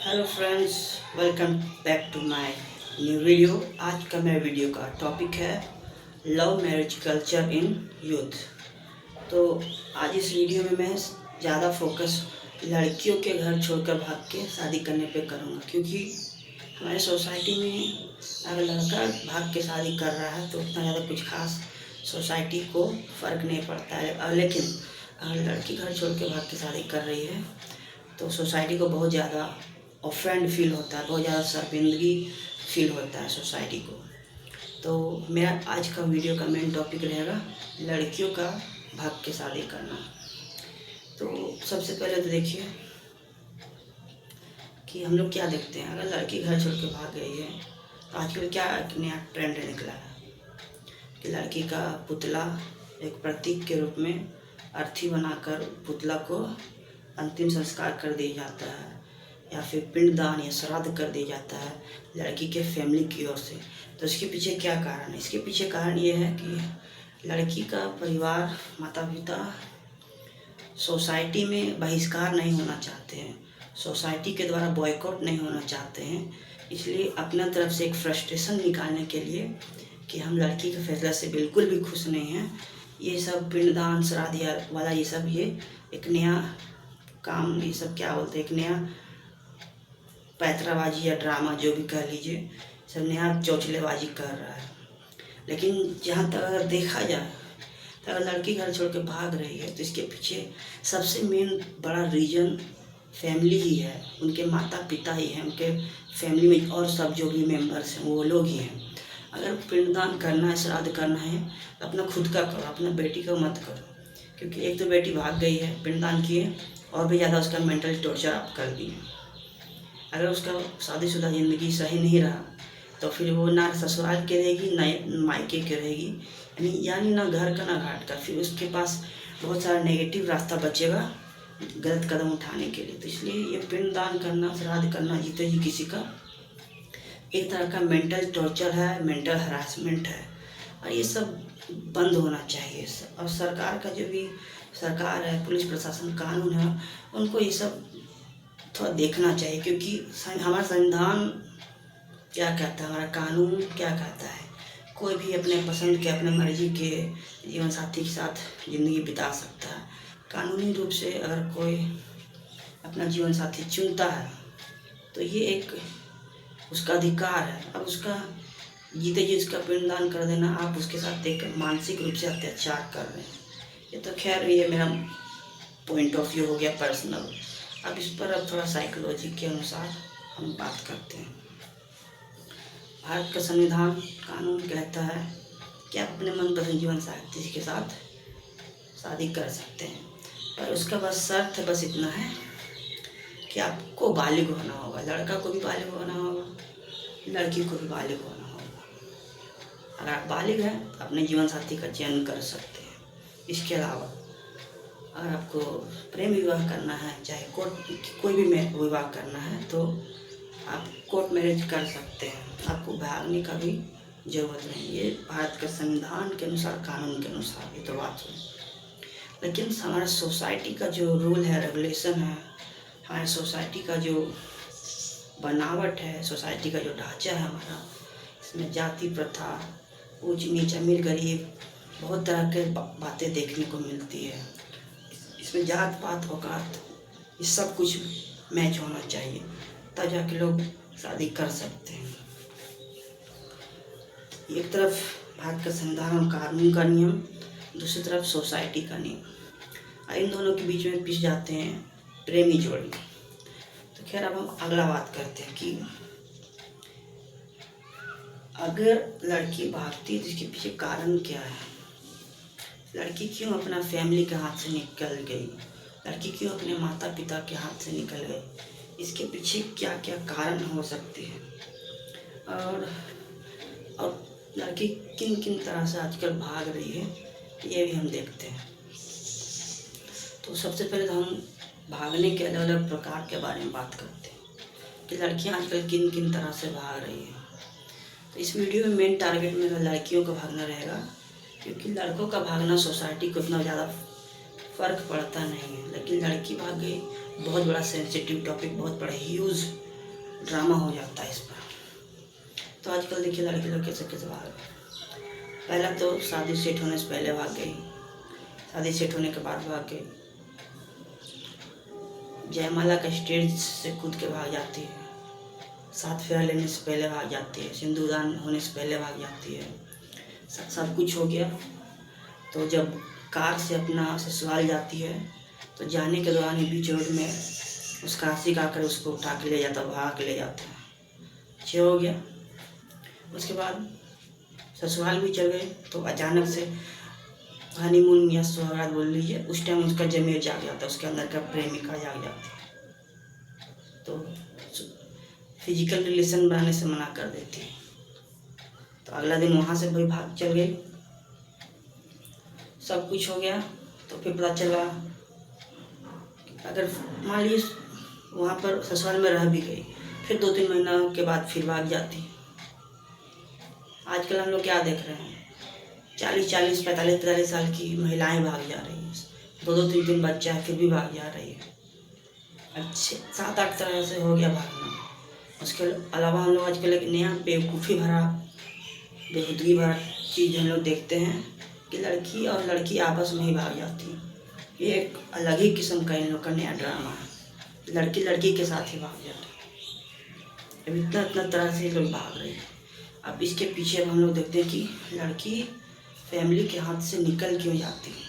Hello friends, welcome back to my new video. आज का मेरे वीडियो का टॉपिक है love marriage culture in youth. तो आज इस वीडियो में मैं ज़्यादा फोकस लड़कियों के घर छोड़कर भाग के शादी करने पे करूँगा, क्योंकि हमारे सोसाइटी में अगर लड़का भाग के शादी कर रहा है तो उतना ज़्यादा कुछ खास सोसाइटी को फ़र्क नहीं पड़ता है, लेकिन अगर लड़की घर छोड़ के भाग के शादी कर रही है तो सोसाइटी को बहुत ज़्यादा ऑफेंड फील होता है, बहुत ज़्यादा शर्मिंदगी फील होता है सोसाइटी को। तो मेरा आज का वीडियो का मेन टॉपिक रहेगा लड़कियों का भाग के शादी करना। तो सबसे पहले तो देखिए कि हम लोग क्या देखते हैं। अगर लड़की घर छोड़ के भाग गई है तो आजकल क्या एक नया ट्रेंड निकला है कि लड़की का पुतला एक प्रतीक के रूप में अर्थी बनाकर पुतला को अंतिम संस्कार कर दिया जाता है, या फिर पिंडदान या श्राद्ध कर दिया जाता है लड़की के फैमिली की ओर से। तो इसके पीछे क्या कारण है? इसके पीछे कारण ये है कि लड़की का परिवार, माता पिता सोसाइटी में बहिष्कार नहीं होना चाहते हैं, सोसाइटी के द्वारा बॉयकॉट नहीं होना चाहते हैं। इसलिए अपना तरफ से एक फ्रस्ट्रेशन निकालने के लिए कि हम लड़की के फैसला से बिल्कुल भी खुश नहीं हैं, ये सब पिंडदान श्राद्ध या वाला ये सब ये एक नया काम, ये सब क्या बोलते हैं, एक नया पैतराबाजी या ड्रामा जो भी कह लीजिए, सब नया चौचलेबाजी कर रहा है। लेकिन जहाँ तक अगर देखा जाए तो अगर लड़की घर छोड़ के भाग रही है तो इसके पीछे सबसे मेन बड़ा रीज़न फैमिली ही है, उनके माता पिता ही हैं, उनके फैमिली में और सब जो भी मेंबर्स हैं वो लोग ही हैं। अगर पिंडदान करना है, श्राद्ध करना है तो अपना खुद का करो, अपना बेटी का मत करो, क्योंकि एक तो बेटी भाग गई है, पिंडदान किए और भी ज़्यादा उसका मेंटल टॉर्चर आप कर दिए। अगर उसका शादीशुदा ज़िंदगी सही नहीं रहा तो फिर वो ना ससुराल के रहेगी ना मायके के रहेगी, यानी ना घर का ना घाट का। फिर उसके पास बहुत सारा नेगेटिव रास्ता बचेगा गलत कदम उठाने के लिए। तो इसलिए ये पिंडदान करना, श्राद्ध करना जीते जी किसी का एक तरह का मेंटल टॉर्चर है, मेंटल हरासमेंट है, और ये सब बंद होना चाहिए। और सरकार का जो भी सरकार है, पुलिस प्रशासन, कानून है, उनको ये सब थोड़ा देखना चाहिए, क्योंकि हमारा संविधान क्या कहता है, हमारा कानून क्या कहता है, कोई भी अपने पसंद के, अपने मर्जी के जीवन साथी के साथ ज़िंदगी बिता सकता है। कानूनी रूप से अगर कोई अपना जीवन साथी चुनता है तो ये एक उसका अधिकार है। अब उसका जीते जी उसका पिंडदान कर देना, आप उसके साथ एक मानसिक रूप से अत्याचार कर रहे हैं। ये तो खैर ये मेरा पॉइंट ऑफ व्यू हो गया पर्सनल। अब इस पर अब थोड़ा साइकोलॉजी के अनुसार हम बात करते हैं। भारत का संविधान कानून कहता है कि आप अपने मनपसंद जीवन साथी के साथ शादी कर सकते हैं, पर उसका बस शर्त बस इतना है कि आपको बालिग होना होगा। लड़का को भी बालिग होना होगा, लड़की को भी बालिग होना होगा। अगर आप बालिग हैं तो अपने जीवन साथी का चयन कर सकते हैं। इसके अलावा अगर आपको प्रेम विवाह करना है, चाहे कोर्ट कोई भी विवाह करना है, तो आप कोर्ट मैरिज कर सकते हैं, आपको भागने का भी ज़रूरत नहीं। ये भारत के संविधान के अनुसार, कानून के अनुसार ये तो बात है। लेकिन हमारा सोसाइटी का जो रूल है, रेगुलेशन है, हमारे सोसाइटी का जो बनावट है, सोसाइटी का जो ढांचा है हमारा, इसमें जाति प्रथा, ऊंच नीच, अमीर गरीब, बहुत तरह के बातें देखने को मिलती है। इसमें जात पात, औकात, ये सब कुछ मैच होना चाहिए, तब जाके लोग शादी कर सकते हैं। एक तरफ भारत का संविधान और कानून का नियम, दूसरी तरफ सोसाइटी का नियम, इन दोनों के बीच में पिस जाते हैं प्रेमी जोड़ी। तो खैर अब हम अगला बात करते हैं कि अगर लड़की भागती है तो इसके पीछे कारण क्या है। लड़की क्यों अपना फैमिली के हाथ से निकल गई, लड़की क्यों अपने माता पिता के हाथ से निकल गई, इसके पीछे क्या क्या कारण हो सकते हैं, और लड़की किन किन तरह से आजकल भाग रही है, ये भी हम देखते हैं। तो सबसे पहले तो हम भागने के अलग अलग प्रकार के बारे में बात करते हैं कि लड़कियां आजकल किन किन तरह से भाग रही हैं। तो इस वीडियो में मेन टारगेट मेरा लड़कियों का भागना रहेगा, क्योंकि लड़कों का भागना सोसाइटी को इतना ज़्यादा फ़र्क पड़ता नहीं है। लेकिन लड़की भाग गई, बहुत बड़ा सेंसिटिव टॉपिक, बहुत बड़ा ह्यूज ड्रामा हो जाता है इस पर। तो आजकल देखिए लड़के लोग कैसे कैसे भाग रहे हैं। पहला तो शादी सेट होने से पहले भाग गई, शादी सेट होने के बाद भाग गई, जयमाला का स्टेज से कूद के भाग जाती है, सात फेरा लेने से पहले भाग जाती है, सिंदूरदान होने से पहले भाग जाती है। सब कुछ हो गया तो जब कार से अपना ससुराल जाती है तो जाने के दौरान ही बीच रोड में उसका आशिक आकर उसको उठा के ले जाता, भाग के ले जाता है। ये हो गया। उसके बाद ससुराल भी चल गए तो अचानक से हनीमून या सुहागरात बोल लीजिए, उस टाइम उसका जमीर जाग जाता है, उसके अंदर का प्रेमिका जाग जाती है, तो फिजिकल रिलेशन बनाने से मना कर देती है। तो अगला दिन वहाँ से भाई भाग चल गई, सब कुछ हो गया। तो फिर पता चला अगर मान लीजिए वहाँ पर ससुराल में रह भी गई, फिर 2-3 महीना के बाद फिर भाग जाती। आजकल हम लोग क्या देख रहे हैं, 40-40, 45-45 साल की महिलाएं भाग जा रही हैं, 2-2, 3-3 बच्चा है फिर भी भाग जा रही है। अच्छे 7-8 तरह से हो गया भागना। उसके अलावा हम लोग आजकल एक नया बेवकूफ़ी भरा, बेहूदगी भरा चीज़ हम लोग देखते हैं कि लड़की और लड़की आपस में ही भाग जाती है। ये एक अलग ही किस्म का इन लोग का नया ड्रामा है, लड़की लड़की के साथ ही भाग जा रही है। अब इतना तरह से लोग भाग रहे हैं। अब इसके पीछे हम लोग देखते हैं कि लड़की फैमिली के हाथ से निकल क्यों जाती है,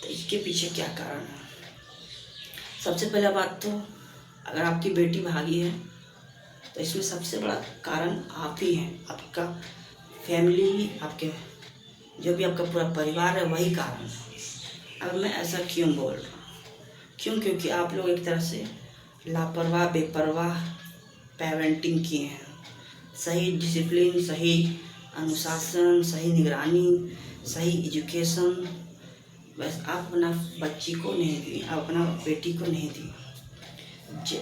तो इसके पीछे क्या कारण है। सबसे पहला बात तो अगर आपकी बेटी भागी है तो इसमें सबसे बड़ा कारण आप ही हैं, आपका फैमिली, आपके जो भी आपका पूरा परिवार है वही कारण है। अब मैं ऐसा क्यों बोल रहा हूँ, क्योंकि आप लोग एक तरह से लापरवाह बेपरवाह पेरेंटिंग किए हैं। सही डिसिप्लिन, सही अनुशासन, सही निगरानी, सही एजुकेशन बस आप अपना बच्ची को नहीं दी, आप अपना बेटी को नहीं दी।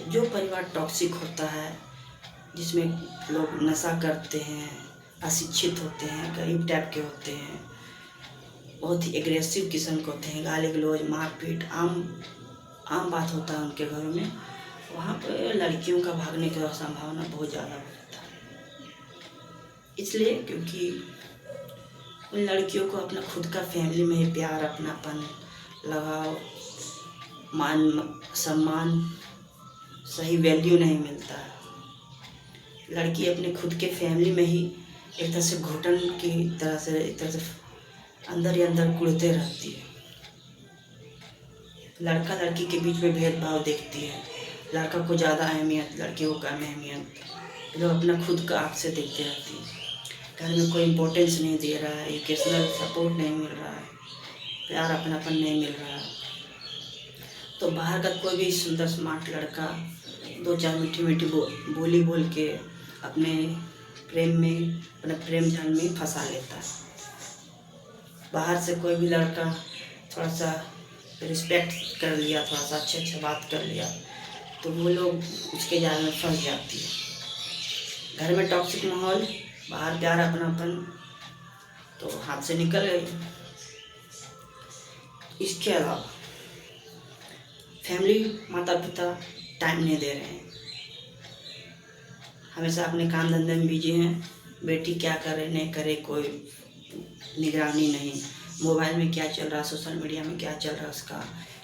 जो परिवार टॉक्सिक होता है, जिसमें लोग नशा करते हैं, अशिक्षित होते हैं, गरीब टाइप के होते हैं, बहुत ही एग्रेसिव किस्म के होते हैं, गाली गलौज मारपीट आम बात होता है उनके घरों में, वहाँ पर लड़कियों का भागने की संभावना बहुत ज़्यादा हो जाता है। इसलिए क्योंकि उन लड़कियों को अपना खुद का फैमिली में ही प्यार, अपनापन, लगाव, मान सम्मान, सही वैल्यू नहीं मिलता है। लड़की अपने खुद के फैमिली में ही एक तरह से घुटन की तरह से, एक तरह से अंदर ही अंदर कुड़ते रहती है। लड़का लड़की के बीच में भेदभाव देखती है, लड़का को ज़्यादा अहमियत, लड़की को कम अहमियत, लोग अपना खुद का आँख से देखते रहती है। घर में कोई इम्पोर्टेंस नहीं दे रहा है, एजुकेशनल सपोर्ट नहीं मिल रहा है, प्यार अपनापन नहीं मिल रहा है। तो बाहर का कोई भी सुंदर स्मार्ट लड़का 2-4 मीठी मीठी बोली बोल के अपने प्रेम में, अपने प्रेम जाल में फंसा लेता है। बाहर से कोई भी लड़का थोड़ा सा रिस्पेक्ट कर लिया, थोड़ा सा अच्छा बात कर लिया, तो वो लोग उसके जाल में फंस जाती है। घर में टॉक्सिक माहौल, बाहर प्यार अपनापन, तो हाथ से निकल गई। इसके अलावा फैमिली, माता पिता टाइम नहीं दे रहे हैं, हमेशा अपने काम धंधे में बिजी हैं। बेटी क्या करे नहीं करे कोई निगरानी नहीं, मोबाइल में क्या चल रहा, सोशल मीडिया में क्या चल रहा, उसका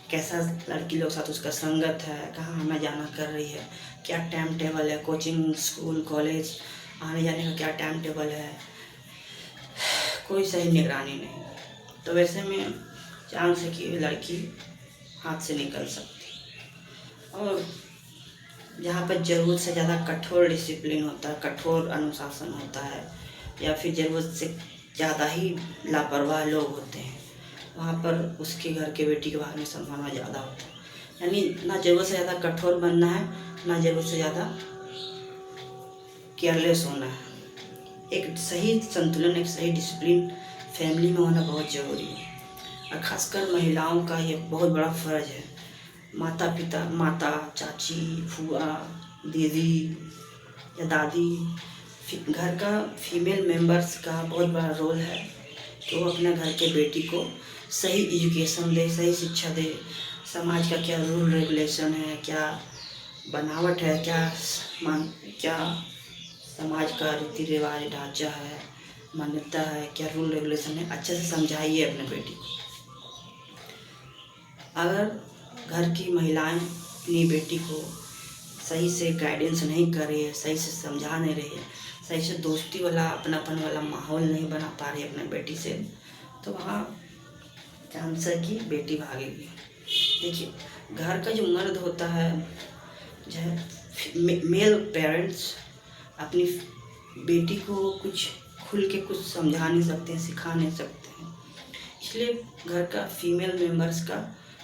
कैसा लड़की लोग साथ उसका संगत है, कहाँ आना जाना कर रही है, क्या टाइम टेबल है, कोचिंग स्कूल कॉलेज आने जाने का क्या टाइम टेबल है, कोई सही निगरानी नहीं। तो वैसे में चांस है कि लड़की हाथ से निकल सकती। और जहाँ पर ज़रूरत से ज़्यादा कठोर डिसिप्लिन होता है, कठोर अनुशासन होता है, या फिर ज़रूरत से ज़्यादा ही लापरवाह लोग होते हैं, वहाँ पर उसके घर के बेटी के भागने की संभावना ज़्यादा होता है। यानी ना ज़रूरत से ज़्यादा कठोर बनना है, ना ज़रूरत से ज़्यादा केयरलेस होना है। एक सही संतुलन, एक सही डिसिप्लिन फैमिली में होना बहुत ज़रूरी है। और ख़ासकर महिलाओं का ये बहुत बड़ा फ़र्ज़ है। माता पिता, माता, चाची, फूआ, दीदी या दादी, घर का फीमेल मेंबर्स का बहुत बड़ा रोल है कि वो अपने घर के बेटी को सही एजुकेशन दे, सही शिक्षा दे, समाज का क्या रूल रेगुलेशन है, क्या बनावट है, क्या समाज का रीति रिवाज ढांचा है, मान्यता है, क्या रूल रेगुलेशन है, अच्छे से समझाइए अपने बेटी को। अगर घर की महिलाएं अपनी बेटी को सही से गाइडेंस नहीं कर रही है, सही से समझा नहीं रही है, सही से दोस्ती वाला अपनापन वाला माहौल नहीं बना पा रही है अपने बेटी से, तो वहाँ चांस है कि बेटी भागेगी। देखिए, घर का जो मर्द होता है, चाहे मेल पेरेंट्स अपनी बेटी को कुछ खुल के कुछ समझा नहीं सकते हैं, सिखा नहीं सकते हैं। इसलिए घर का फीमेल मेंबर्स का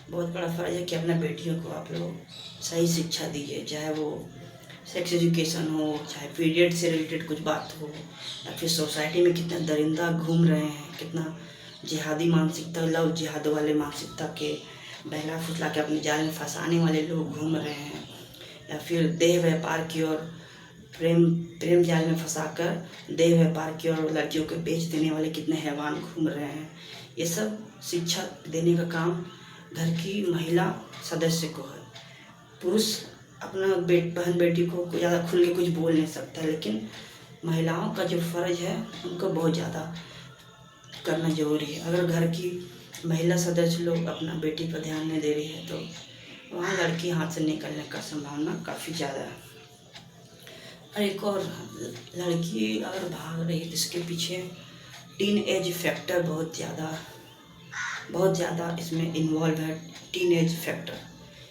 बहुत बड़ा फ़र्ज है कि अपना बेटियों को आप लोग सही शिक्षा दीजिए, चाहे वो सेक्स एजुकेशन हो, चाहे पीरियड से रिलेटेड कुछ बात हो, या फिर सोसाइटी में कितना दरिंदा घूम रहे हैं, कितना जिहादी मानसिकता, लव जिहाद वाले मानसिकता के बहला फुसला के अपने जाल में फंसाने वाले लोग घूम रहे हैं, या फिर देह व्यापार की ओर प्रेम जाल में फंसाकर देह व्यापार की ओर लड़कियों को बेच देने वाले कितने हैवान घूम रहे हैं। ये सब शिक्षा देने का काम घर की महिला सदस्य को है। पुरुष अपना बहन बेटी को ज़्यादा खुल के कुछ बोल नहीं सकता, लेकिन महिलाओं का जो फ़र्ज है उनको बहुत ज़्यादा करना जरूरी है। अगर घर की महिला सदस्य लोग अपना बेटी पर ध्यान नहीं दे रही है तो वहाँ लड़की हाथ से निकलने का संभावना काफ़ी ज़्यादा है। और एक और, लड़की अगर भाग रही है तो इसके पीछे टीन एज फैक्टर बहुत ज़्यादा इसमें इन्वॉल्व है। टीन एज फैक्टर,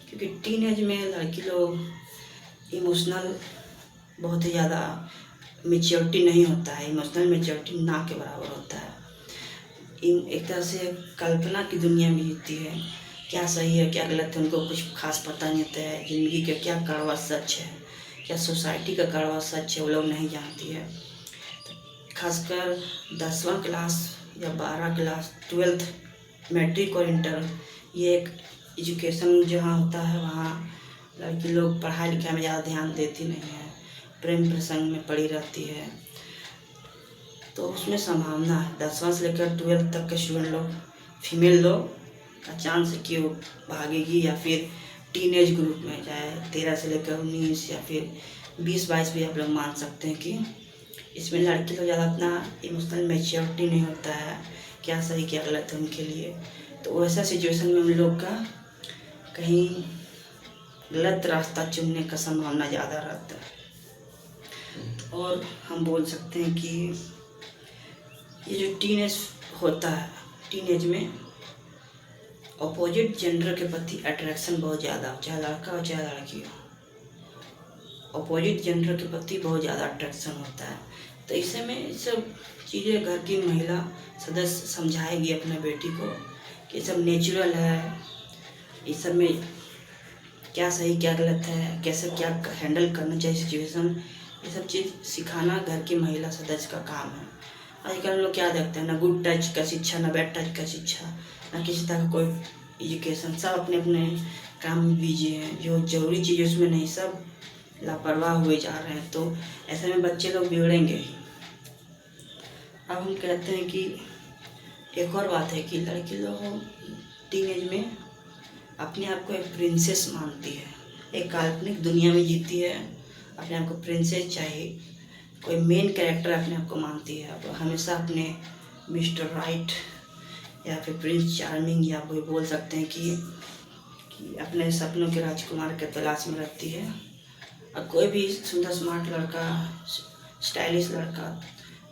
क्योंकि टीन एज में लड़की लोग इमोशनल बहुत ही ज़्यादा मेच्योरिटी नहीं होता है, इमोशनल मेच्योरिटी ना के बराबर होता है। एक तरह से कल्पना की दुनिया में जीती है, क्या सही है क्या गलत है उनको कुछ खास पता नहीं होता है। ज़िंदगी का क्या कड़वा सच है, क्या सोसाइटी का कड़वा सच है, वो लोग नहीं जानती है। खासकर 10वां क्लास या 12 क्लास, 12th, मैट्रिक और इंटर, ये एक एजुकेशन जहाँ होता है वहाँ लड़की लोग पढ़ाई लिखाई में ज़्यादा ध्यान देती नहीं है, प्रेम प्रसंग में पड़ी रहती है। तो उसमें संभावना है 10वां से लेकर 12th तक के स्टूडेंट लोग, फीमेल लोग का चांस है कि वो भागेगी, या फिर टीनेज ग्रुप में, चाहे 13 से लेकर 19 या फिर 20-22 भी आप लोग मान सकते हैं कि इसमें लड़की लोग ज़्यादा अपना इमोशनल मैच्योरिटी नहीं होता है, क्या सही क्या गलत है उनके लिए। तो वैसा सिचुएशन में उन लोग का कहीं गलत रास्ता चुनने का संभावना ज़्यादा रहता है। और हम बोल सकते हैं कि ये जो टीनेज होता है, टीनेज में अपोजिट जेंडर के प्रति अट्रैक्शन बहुत ज़्यादा हो, चाहे लड़का हो चाहे लड़की हो, अपोजिट जेंडर के प्रति बहुत ज़्यादा अट्रैक्शन होता है। तो इससे में सब चीज़ें घर की महिला सदस्य समझाएगी अपने बेटी को कि सब नेचुरल है, इस सब में क्या सही क्या गलत है, कैसे क्या हैंडल करना चाहिए सिचुएशन, ये सब चीज़ सिखाना घर की महिला सदस्य का काम है। आजकल लोग क्या देखते हैं, ना गुड टच का शिक्षा, ना बैड टच का शिक्षा, ना किसी तरह का कोई एजुकेशन, सब अपने अपने काम में बिजी हैं। जो जरूरी चीज़ उसमें नहीं, सब लापरवाह हुए जा रहे हैं। तो ऐसे में बच्चे लोग बिगड़ेंगे ही। अब हम कहते हैं कि एक और बात है कि लड़की लोग टीनेज में अपने आप को एक प्रिंसेस मानती है, एक काल्पनिक दुनिया में जीती है, अपने आप को प्रिंसेस चाहिए, कोई मेन कैरेक्टर अपने आप को मानती है। अब हमेशा अपने मिस्टर राइट या फिर प्रिंस चार्मिंग, या कोई बोल सकते हैं कि अपने सपनों के राजकुमार के तलाश में रहती है। और कोई भी सुंदर स्मार्ट लड़का, स्टाइलिश लड़का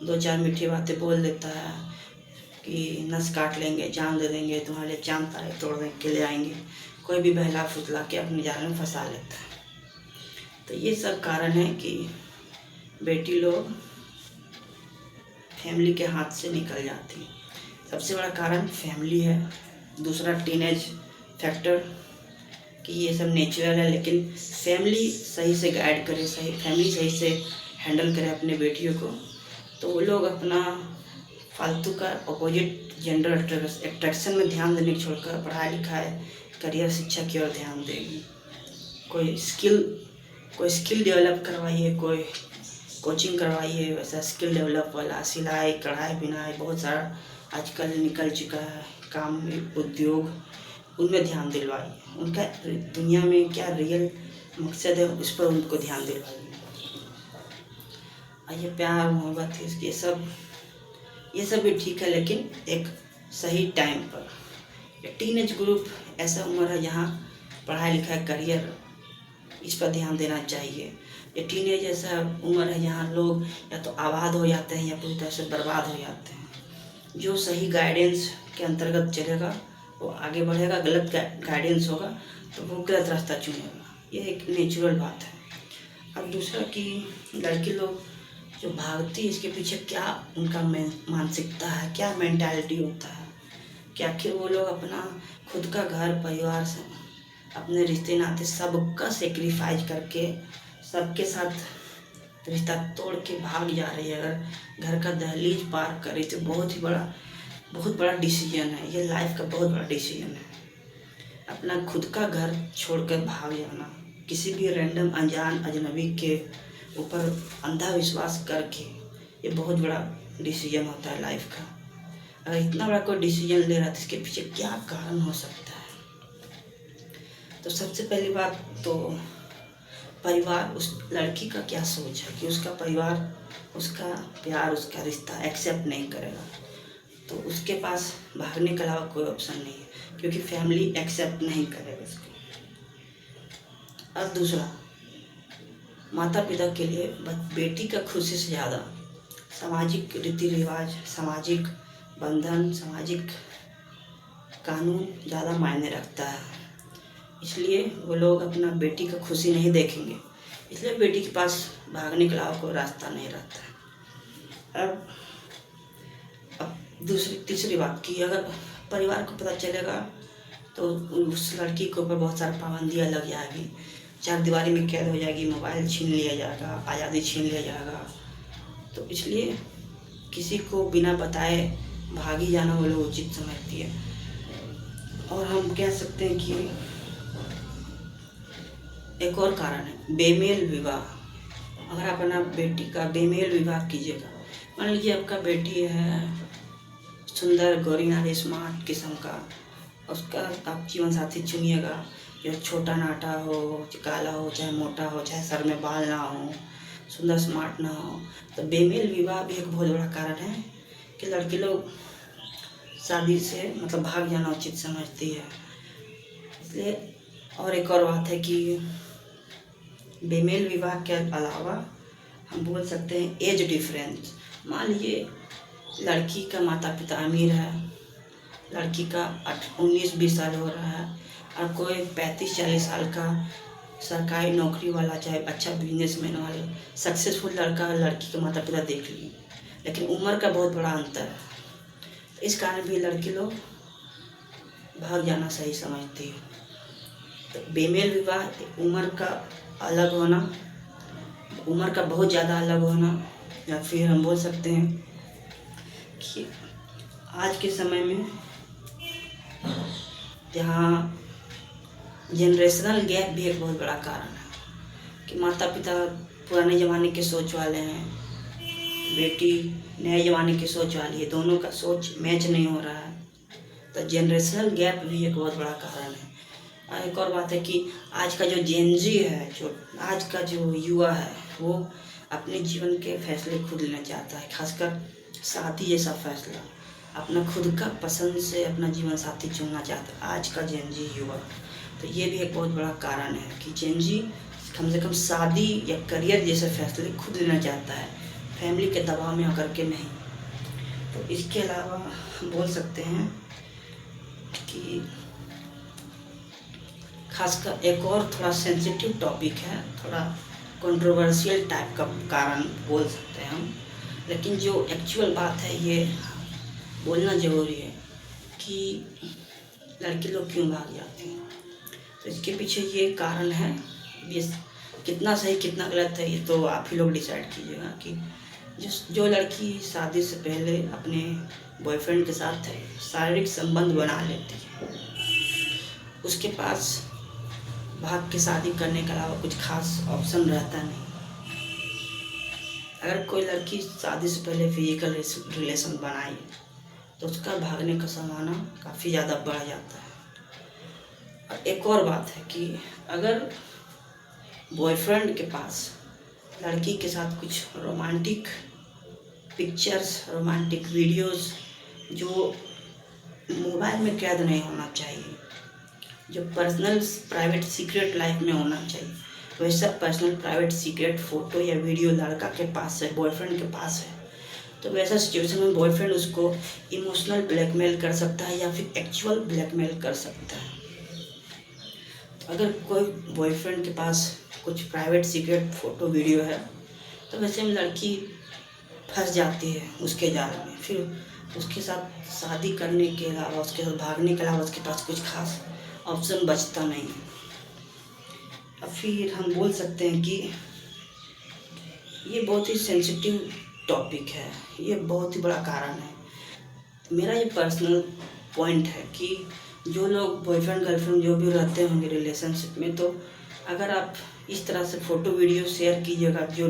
2-4 मीठी बातें बोल देता है कि नस काट लेंगे, जान दे देंगे, तुम्हारे लिए चांद तारे तोड़ के ले आएंगे, कोई भी बहला फुसला के अपने जाल में फंसा लेता है। तो ये सब कारण है कि बेटी लोग फैमिली के हाथ से निकल जाती है। सबसे बड़ा कारण फैमिली है, दूसरा टीनेज फैक्टर कि ये सब नेचुरल है, लेकिन फैमिली सही से गाइड करे, फैमिली सही से हैंडल करे अपने बेटियों को, तो वो लोग अपना फालतू का अपोजिट जेंडर अट्रैक्शन में ध्यान देने की छोड़कर पढ़ाई लिखाई, करियर, शिक्षा की ओर ध्यान देगी। कोई स्किल डेवलप करवाइए, कोई कोचिंग करवाइए, वैसा स्किल डेवलप वाला, सिलाई कढ़ाई बुनाई बहुत सारा आजकल निकल चुका है काम, उद्योग, उनमें ध्यान दिलवाइए। उनका दुनिया में क्या रियल मकसद है उस पर उनको ध्यान दिलवाइए। और ये प्यार मोहब्बत ये सब भी ठीक है, लेकिन एक सही टाइम पर। ये टीनेज ग्रुप ऐसा उम्र है जहाँ पढ़ाई लिखाई करियर इस पर ध्यान देना चाहिए। ये टीनेज ऐसा उम्र है जहाँ लोग या तो आबाद हो जाते हैं या पूरी तरह से बर्बाद हो जाते हैं। जो सही गाइडेंस के अंतर्गत चलेगा वो आगे बढ़ेगा, गलत गाइडेंस होगा तो वो गलत रास्ता चुनेगा। ये एक नेचुरल बात है। अब दूसरा कि लड़की लोग जो भागती है इसके पीछे क्या उनका मानसिकता है, क्या मेंटालिटी होता है, कि आखिर वो लोग अपना खुद का घर परिवार से अपने रिश्ते नाते सबका सेक्रीफाइस करके सबके साथ रिश्ता तोड़ के भाग जा रही है। अगर घर का दहलीज पार करे तो बहुत बड़ा डिसीजन है। ये लाइफ का बहुत बड़ा डिसीजन है, अपना खुद का घर छोड़कर भाग जाना, किसी भी रैंडम अनजान अजनबी के ऊपर अंधा विश्वास करके। ये बहुत बड़ा डिसीजन होता है लाइफ का। अगर इतना बड़ा कोई डिसीजन ले रहा है तो इसके पीछे क्या कारण हो सकता है? तो सबसे पहली बात तो परिवार, उस लड़की का क्या सोच है कि उसका परिवार उसका प्यार, उसका रिश्ता एक्सेप्ट नहीं करेगा, तो उसके पास भागने के अलावा कोई ऑप्शन नहीं है, क्योंकि फैमिली एक्सेप्ट नहीं करेगा उसको। और दूसरा, माता पिता के लिए बेटी का खुशी से ज़्यादा सामाजिक रीति रिवाज, सामाजिक बंधन, सामाजिक कानून ज़्यादा मायने रखता है। इसलिए वो लोग अपना बेटी का खुशी नहीं देखेंगे, इसलिए बेटी के पास भागने के अलावा कोई रास्ता नहीं रहता है। अब तीसरी बात कि अगर परिवार को पता चलेगा तो उस लड़की के ऊपर बहुत सारी पाबंदियाँ लग जाएगी, चार दीवारी में कैद हो जाएगी, मोबाइल छीन लिया जाएगा, आज़ादी छीन लिया जाएगा। तो इसलिए किसी को बिना बताए भागी जाना वो लोग उचित समझती है। और हम कह सकते हैं कि एक और कारण है बेमेल विवाह। अगर आप अपना बेटी का बेमेल विवाह कीजिएगा, मान लीजिए आपका बेटी है सुंदर गोरी नारी स्मार्ट किस्म का, उसका आप जीवन साथी चुनिएगा जो छोटा नाटा हो, काला हो, चाहे मोटा हो, चाहे सर में बाल ना हो, सुंदर स्मार्ट ना हो। तो बेमेल विवाह भी एक बहुत बड़ा कारण है कि लड़की लोग शादी से मतलब भाग जाना उचित समझती है। इसलिए और एक और बात है कि बेमेल विवाह के अलावा हम बोल सकते हैं एज डिफरेंस। मान लीजिए लड़की का माता पिता अमीर है, लड़की का 19-20 साल हो रहा है, और कोई 35-40 साल का सरकारी नौकरी वाला, चाहे अच्छा बिजनेसमैन वाला सक्सेसफुल लड़का लड़की के माता पिता देख लिए, लेकिन उम्र का बहुत बड़ा अंतर है। इस कारण भी लड़की लोग भाग जाना सही समझती है। तो बेमेल विवाह उम्र का अलग होना, उम्र का बहुत ज़्यादा अलग होना, या फिर हम बोल सकते हैं कि आज के समय में जहाँ जनरेशनल गैप भी एक बहुत बड़ा कारण है कि माता पिता पुराने ज़माने के सोच वाले हैं, बेटी नए ज़माने की सोच वाली है, दोनों का सोच मैच नहीं हो रहा है। तो जनरेशनल गैप भी एक बहुत बड़ा कारण है। और एक और बात है कि आज का जो जेन ज़ी है, जो आज का जो युवा है, वो अपने जीवन के फैसले खुद लेना चाहता है, खासकर शादी जैसा फैसला अपना खुद का पसंद से अपना जीवन साथी चुनना चाहता है आज का जेन ज़ी युवा। तो ये भी एक बहुत बड़ा कारण है कि जेन ज़ी कम से कम शादी या करियर जैसे फैसले खुद लेना चाहता है, फैमिली के दबाव में आकर के नहीं। तो इसके अलावा हम बोल सकते हैं कि खासकर एक और थोड़ा सेंसिटिव टॉपिक है, थोड़ा कंट्रोवर्शियल टाइप का कारण बोल सकते हैं हम, लेकिन जो एक्चुअल बात है ये बोलना ज़रूरी है कि लड़के लोग क्यों भाग जाते हैं। तो इसके पीछे ये कारण है, ये कितना सही कितना गलत है ये तो आप ही लोग डिसाइड कीजिएगा कि जो लड़की शादी से पहले अपने बॉयफ्रेंड के साथ शारीरिक संबंध बना लेती है, उसके पास भाग के शादी करने के अलावा कुछ खास ऑप्शन रहता नहीं। अगर कोई लड़की शादी से पहले फिजिकल रिलेशन बनाए तो उसका भागने का संभावना काफ़ी ज़्यादा बढ़ जाता है। और एक और बात है कि अगर बॉयफ्रेंड के पास लड़की के साथ कुछ रोमांटिक पिक्चर्स, रोमांटिक वीडियोस जो मोबाइल में कैद नहीं होना चाहिए, जो पर्सनल प्राइवेट सीक्रेट लाइफ में होना चाहिए, वैसा पर्सनल प्राइवेट सीक्रेट फ़ोटो या वीडियो लड़का के पास है, बॉयफ्रेंड के पास है, तो वैसा सिचुएशन में बॉयफ्रेंड उसको इमोशनल ब्लैकमेल कर सकता है या फिर एक्चुअल ब्लैकमेल कर सकता है। अगर कोई बॉयफ्रेंड के पास कुछ प्राइवेट सीक्रेट फ़ोटो वीडियो है तो वैसे में लड़की फंस जाती है उसके जाल में, फिर उसके साथ शादी करने के अलावा, उसके साथ भागने के अलावा उसके पास कुछ खास ऑप्शन बचता नहीं है। अब फिर हम बोल सकते हैं कि ये बहुत ही सेंसिटिव टॉपिक है, ये बहुत ही बड़ा कारण है। मेरा ये पर्सनल पॉइंट है कि जो लोग बॉयफ्रेंड गर्लफ्रेंड जो भी रहते होंगे रिलेशनशिप में, तो अगर आप इस तरह से फ़ोटो वीडियो शेयर कीजिएगा जो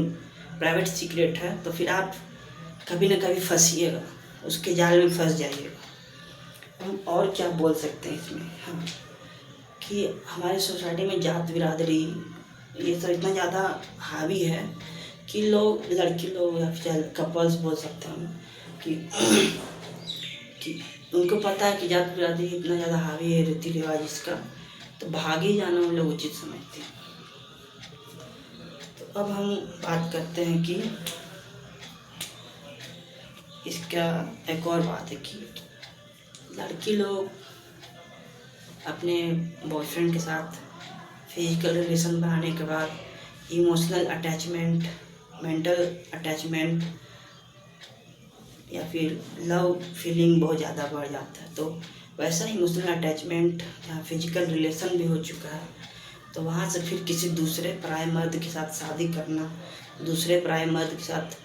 प्राइवेट सीक्रेट है, तो फिर आप कभी ना कभी फंसिएगा, उसके जाल में फंस जाइएगा। हम और क्या बोल सकते हैं इसमें, हाँ, कि हमारे सोसाइटी में जात बिरादरी ये सब इतना ज़्यादा हावी है कि लोग, लड़की लोग या फिर कपल्स बोल सकते हैं हम, कि उनको पता है कि जात बिरादरी इतना ज़्यादा हावी है रीति रिवाज इसका, तो भाग ही जाना हम लोग उचित समझते हैं। तो अब हम बात करते हैं कि इसका एक और बात है कि लड़की लोग अपने बॉयफ्रेंड के साथ फिजिकल रिलेशन बनाने के बाद इमोशनल अटैचमेंट, मेंटल अटैचमेंट या फिर लव फीलिंग बहुत ज़्यादा बढ़ जाता है। तो वैसा इमोशनल अटैचमेंट जहाँ फिजिकल रिलेशन भी हो चुका है, तो वहाँ से फिर किसी दूसरे पराये मर्द के साथ शादी करना, दूसरे पराये मर्द के साथ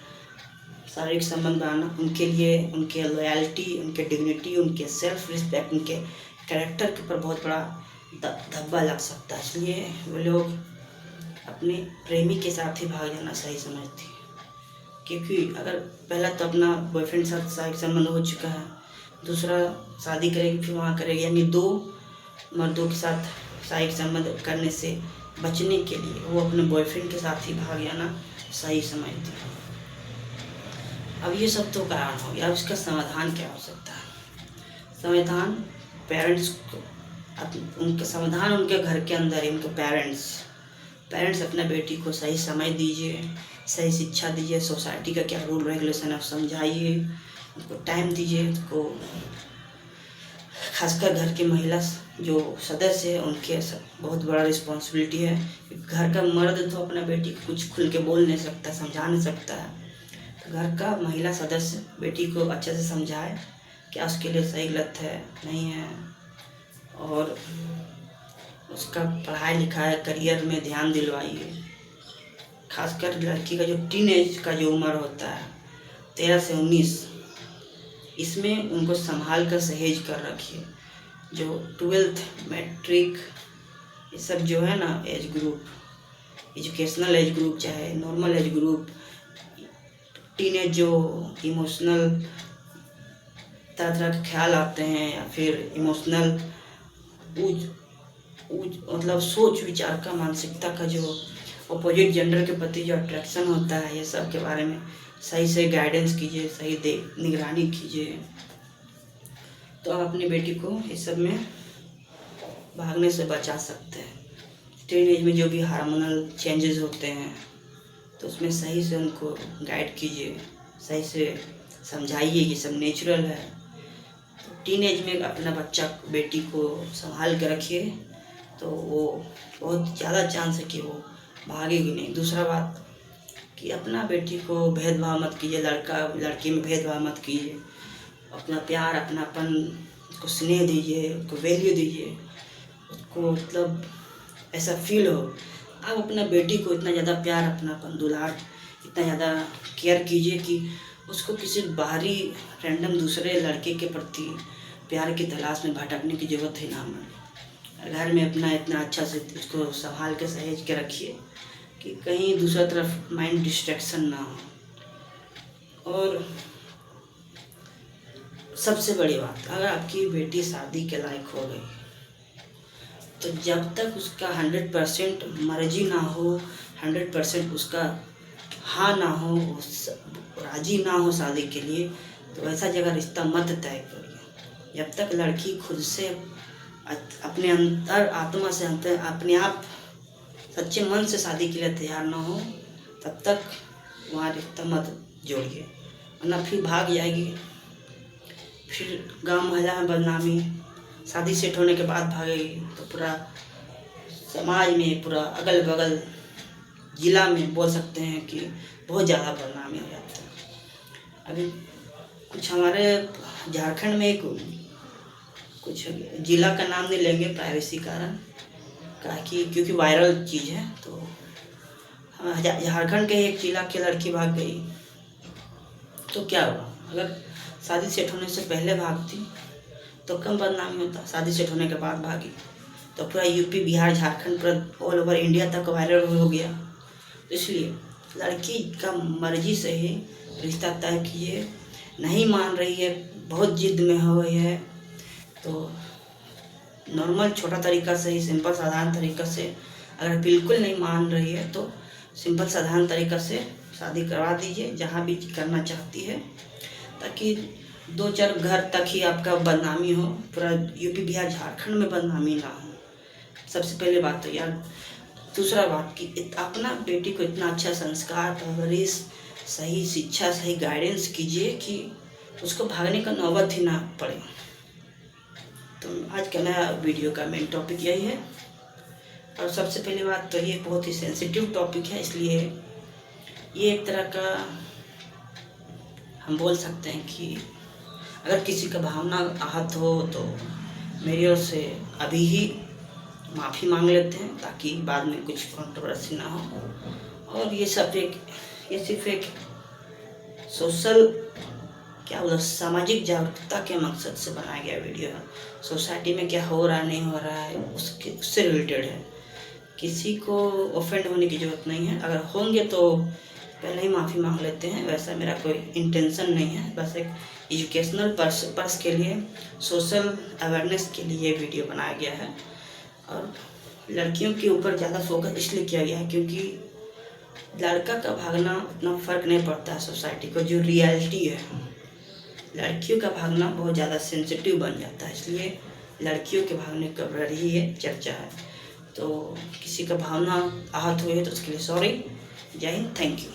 शारीरिक संबंध बनाना, उनके लिए उनके लॉयल्टी, उनके डिग्निटी, उनके सेल्फ रिस्पेक्ट, उनके कैरेक्टर के ऊपर बहुत बड़ा धब्बा लग सकता है। इसलिए वो लोग अपने प्रेमी के साथ ही भाग जाना सही समझते हैं, क्योंकि अगर पहला तो अपना बॉयफ्रेंड के साथ शारीरिक संबंध हो चुका है, दूसरा शादी करेगी फिर वहाँ करेगी, यानी दो मर्दों के साथ शारीरिक संबंध करने से बचने के लिए वो अपने बॉयफ्रेंड के साथ ही भाग जाना सही समझती है। अब ये सब तो कारण हो गया, अब इसका समाधान क्या हो सकता है? समाधान पेरेंट्स को, उनके समाधान उनके घर के अंदर ही, उनके पेरेंट्स अपने बेटी को सही समय दीजिए, सही शिक्षा दीजिए, सोसाइटी का क्या रूल रेगुलेशन आप समझाइए, उनको टाइम दीजिए, उनको खासकर घर की महिला जो सदस्य है उनके बहुत बड़ा रिस्पॉन्सिबिलिटी है। घर का मर्द तो अपना बेटी को कुछ खुल के बोल नहीं सकता, समझा नहीं सकता है, तो घर का महिला सदस्य बेटी को अच्छे से समझाए क्या उसके लिए सही गलत है नहीं है, और उसका पढ़ाई लिखाई करियर में ध्यान दिलवाइए। खासकर लड़की का जो टीनेज का जो उम्र होता है 13 से 19, इसमें उनको संभाल कर सहेज कर रखिए। जो 12th मैट्रिक ये सब जो है ना age group, educational age group चाहे नॉर्मल एज ग्रुप, टीनेज जो इमोशनल तरह तरह के ख्याल आते हैं या फिर इमोशनल मतलब सोच विचार का, मानसिकता का जो अपोजिट जेंडर के प्रति जो अट्रैक्शन होता है, ये सब के बारे में सही से गाइडेंस कीजिए, सही निगरानी कीजिए, तो आप अपनी बेटी को इस सब में भागने से बचा सकते हैं। टीनेज में जो भी हार्मोनल चेंजेस होते हैं तो उसमें सही से उनको गाइड कीजिए, सही से समझाइए, ये सब नेचुरल है। तो टीनेज में अपना बच्चा बेटी को संभाल कर रखिए तो वो बहुत ज़्यादा चांस है कि वो भागेगी नहीं। दूसरा बात कि अपना बेटी को भेदभाव मत कीजिए, लड़का लड़की में भेदभाव मत कीजिए, अपना प्यार अपनापन उसको स्नेह दीजिए, उसको वैल्यू दीजिए, उसको मतलब ऐसा फील हो। आप अपना बेटी को इतना ज़्यादा प्यार अपनापन दुलार इतना ज़्यादा केयर कीजिए कि उसको किसी बाहरी रैंडम दूसरे लड़के के प्रति प्यार की तलाश में भटकने की ज़रूरत ही ना पड़े। घर में अपना इतना अच्छा से उसको संभाल के सहेज के रखिए कि कहीं दूसरा तरफ माइंड डिस्ट्रैक्शन ना हो। और सबसे बड़ी बात, अगर आपकी बेटी शादी के लायक हो गई तो जब तक उसका 100% मर्जी ना हो, 100% उसका हाँ ना हो, राजी ना हो शादी के लिए, तो ऐसा जगह रिश्ता मत तय करिए। जब तक लड़की खुद से अपने अंतर आत्मा से अंतर अपने आप सच्चे मन से शादी के लिए तैयार ना हो, तब तक वहाँ रिश्ता मत जोड़िए, वरना फिर भाग जाएगी, फिर गांव मोहल्ला में बदनामी, शादी सेट होने के बाद भागेगी तो पूरा समाज में, पूरा अगल बगल ज़िला में बोल सकते हैं कि बहुत ज़्यादा बदनामी हो जाता है। अभी कुछ हमारे झारखंड में एक कुछ ज़िला का नाम नहीं लेंगे प्राइवेसी कारण, क्योंकि वायरल चीज़ है, तो झारखंड के एक जिला की लड़की भाग गई, तो क्या हुआ? अगर शादी सेट होने से पहले भागती तो कम बदनामी होता, शादी सेट होने के बाद भागी तो पूरा यूपी बिहार झारखंड पूरा ऑल ओवर इंडिया तक वायरल हो गया। तो इसलिए लड़की का मर्जी से ही रिश्ता तय कीजिए। नहीं मान रही है, बहुत जिद में हो गई है, तो नॉर्मल छोटा तरीका से ही, सिंपल साधारण तरीका से, अगर बिल्कुल नहीं मान रही है तो सिंपल साधारण तरीका से शादी करवा दीजिए जहाँ भी करना चाहती है, ताकि 2-4 घर तक ही आपका बदनामी हो, पूरा यूपी बिहार झारखंड में बदनामी ना हो। सबसे पहले बात तो यार। दूसरा बात कि अपना बेटी को इतना अच्छा संस्कार, परवरिश, सही शिक्षा, सही गाइडेंस कीजिए कि उसको भागने का नौबत ही ना पड़े। तो आज का नया वीडियो का मेन टॉपिक यही है। और सबसे पहले बात तो ये बहुत ही सेंसिटिव टॉपिक है, इसलिए ये एक तरह का हम बोल सकते हैं कि अगर किसी का भावना आहत हो तो मेरी ओर से अभी ही माफ़ी मांग लेते हैं, ताकि बाद में कुछ कंट्रोवर्सी ना हो। और ये सिर्फ एक सोशल सामाजिक जागरूकता के मकसद से बनाया गया वीडियो है। सोसाइटी में क्या हो रहा है, नहीं हो रहा है, उससे रिलेटेड है। किसी को ऑफेंड होने की ज़रूरत नहीं है, अगर होंगे तो पहले ही माफ़ी मांग लेते हैं। वैसा मेरा कोई इंटेंशन नहीं है, बस एक एजुकेशनल पर्पस के लिए, सोशल अवेयरनेस के लिए ये वीडियो बनाया गया है। और लड़कियों के ऊपर ज़्यादा फोकस इसलिए किया गया है क्योंकि लड़का का भागना उतना फ़र्क नहीं पड़ता है सोसाइटी को, जो रियलिटी है। लड़कियों का भागना बहुत ज़्यादा सेंसिटिव बन जाता है, इसलिए लड़कियों के भागने का बड़ी ही ये चर्चा है। तो किसी का भावना आहत हुई है तो उसके लिए सॉरी। जय हिंद, थैंक यू।